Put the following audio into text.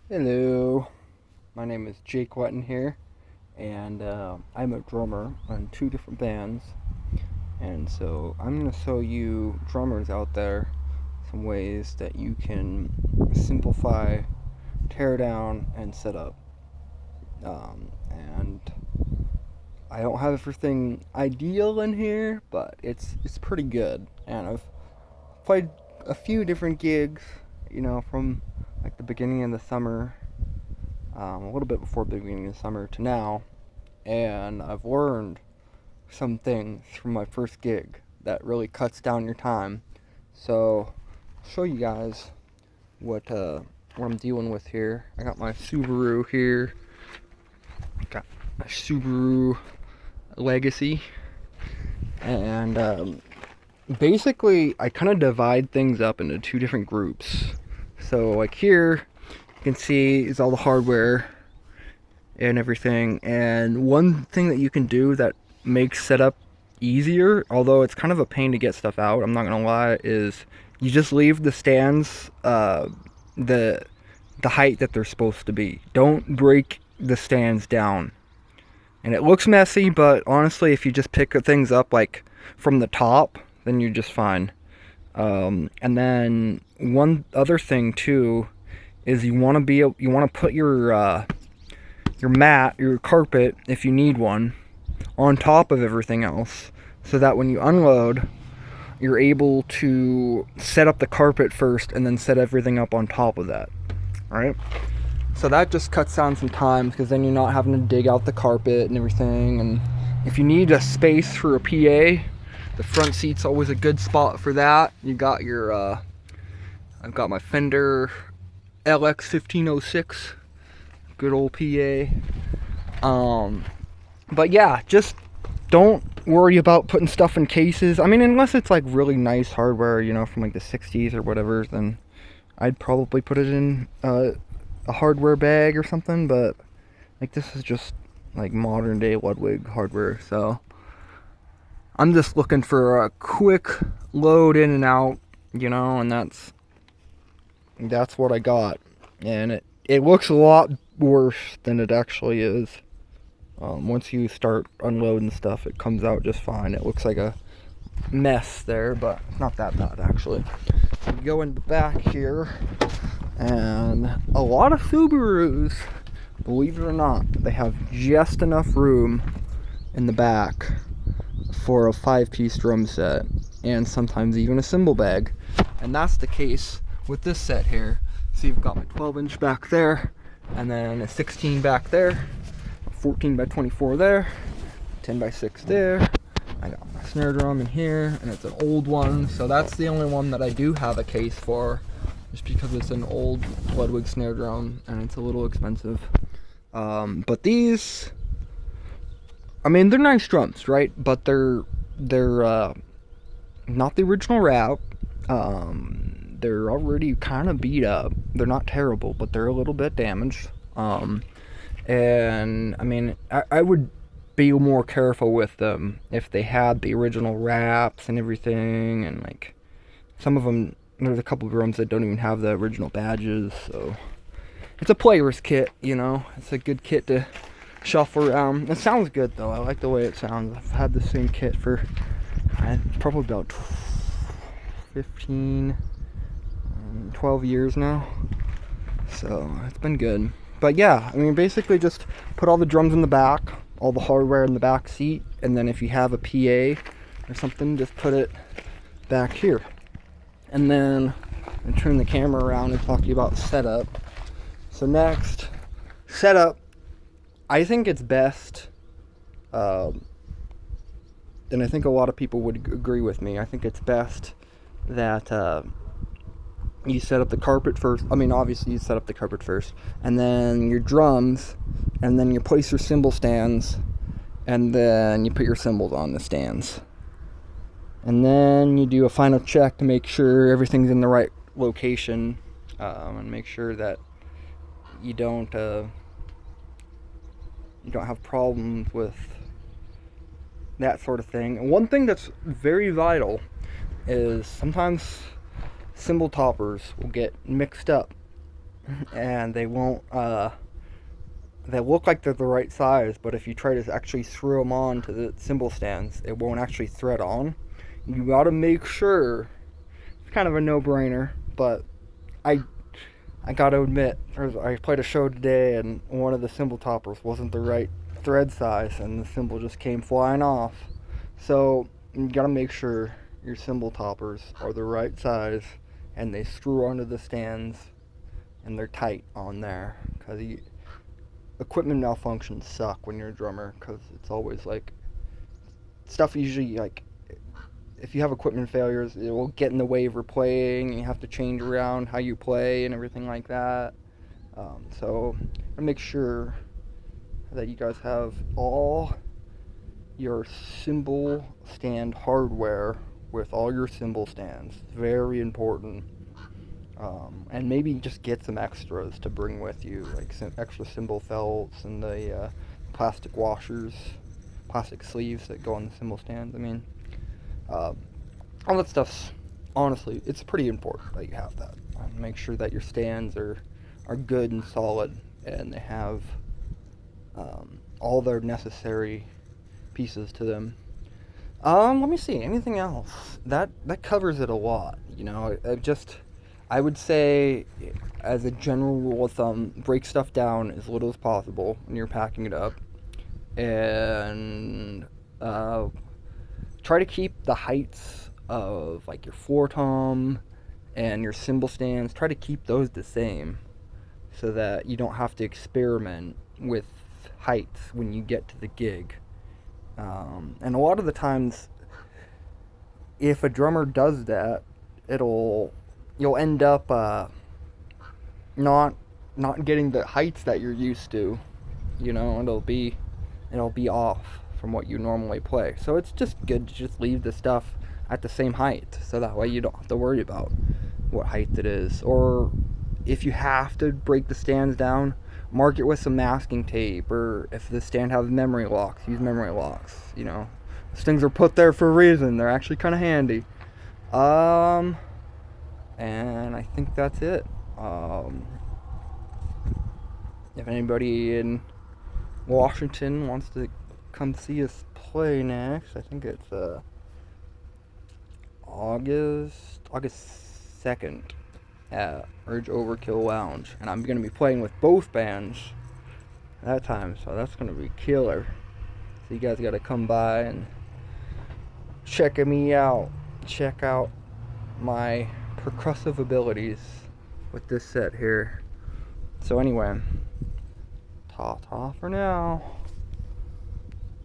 Hello, my name is Jake Wetton here, and I'm a drummer on two different bands. And so I'm going to show you drummers out there some ways that you can simplify, tear down, and set up. And I don't have everything ideal in here, but it's pretty good. And I've played a few different gigs, from like the beginning of the summer, a little bit before the beginning of the summer to now, and I've learned some things from my first gig that really cuts down your time. So I'll show you guys what I'm dealing with here. I got my Subaru here. Got a Subaru Legacy, and basically I kind of divide things up into two different groups. So like here, you can see is all the hardware and everything. And one thing that you can do that makes setup easier, although it's kind of a pain to get stuff out, I'm not gonna lie, is you just leave the stands the height that they're supposed to be. Don't break the stands down. And it looks messy, but honestly, if you just pick things up like from the top, then you're just fine. And then one other thing too is you want to put your mat, your carpet, if you need one, on top of everything else, so that when you unload, you're able to set up the carpet first and then set everything up on top of that. All right? So that just cuts down some time, because then you're not having to dig out the carpet and everything. And if you need a space for a PA, the front seat's always a good spot for that. You got your, I've got my Fender LX 1506, good old PA. But yeah, just don't worry about putting stuff in cases. I mean, unless it's like really nice hardware, from like the 60s or whatever, then I'd probably put it in a hardware bag or something. But like, this is just like modern day Ludwig hardware, so I'm just looking for a quick load in and out, and that's what I got. And it looks a lot worse than it actually is. Once you start unloading stuff, it comes out just fine. It looks like a mess there, but it's not that bad actually. You go in the back here, and a lot of Subarus, believe it or not, they have just enough room in the back for a 5-piece drum set, and sometimes even a cymbal bag. And that's the case with this set here. So you've got my 12-inch back there, and then a 16 back there, 14 by 24 there, 10 by 6 there. I got my snare drum in here, and it's an old one, so that's the only one that I do have a case for, just because it's an old Ludwig snare drum and it's a little expensive. But these, I mean, they're nice drums, right? But they're not the original route. They're already kind of beat up. They're not terrible, but they're a little bit damaged. And I mean, I would be more careful with them if they had the original wraps and everything. And like, some of them, there's a couple of drums that don't even have the original badges. So it's a player's kit, It's a good kit to shuffle around. It sounds good though. I like the way it sounds. I've had the same kit for probably about 15, 12 years now. So it's been good. But yeah, I mean, basically just put all the drums in the back, all the hardware in the back seat, and then if you have a PA or something, just put it back here. And then I turn the camera around and talk to you about setup. So next, setup, I think it's best, and I think a lot of people would agree with me, I think it's best that you set up the carpet first. I mean, obviously you set up the carpet first, and then your drums, and then you place your cymbal stands, and then you put your cymbals on the stands. And then you do a final check to make sure everything's in the right location, and make sure that you don't have problems with that sort of thing. And one thing that's very vital is sometimes cymbal toppers will get mixed up and they won't. They look like they're the right size, but if you try to actually screw them on to the cymbal stands, it won't actually thread on. You gotta make sure. It's kind of a no-brainer, but I I gotta admit, I played a show today, and one of the cymbal toppers wasn't the right thread size, and the cymbal just came flying off. So you gotta make sure your cymbal toppers are the right size, and they screw onto the stands, and they're tight on there, because equipment malfunctions suck when you're a drummer, because it's always like stuff usually like if you have equipment failures, it will get in the way of your playing. And you have to change around how you play and everything like that. So make sure that you guys have all your cymbal stand hardware with all your cymbal stands. Very important. And maybe just get some extras to bring with you, like some extra cymbal felts and the plastic washers, plastic sleeves that go on the cymbal stands. I mean, uh, all that stuff's honestly, it's pretty important that you have that. Make sure that your stands are good and solid, and they have all their necessary pieces to them. Let me see. Anything else? That covers it a lot. You know, I would say, as a general rule of thumb, break stuff down as little as possible when you're packing it up, and try to keep the heights of like your floor tom and your cymbal stands. Try to keep those the same, so that you don't have to experiment with heights when you get to the gig. And a lot of the times, if a drummer does that, you'll end up not getting the heights that you're used to. You know, it'll be off from what you normally play. So it's just good to just leave the stuff at the same height, so that way you don't have to worry about what height it is. Or if you have to break the stands down, mark it with some masking tape, or if the stand has memory locks, use memory locks. You know, those things are put there for a reason. They're actually kind of handy. And I think that's it. If anybody in Washington wants to come see us play next, I think it's August 2nd at Urge Overkill Lounge, and I'm gonna be playing with both bands that time, so that's gonna be killer. So you guys gotta come by and check me out. Check out my percussive abilities with this set here. So anyway, ta-ta for now.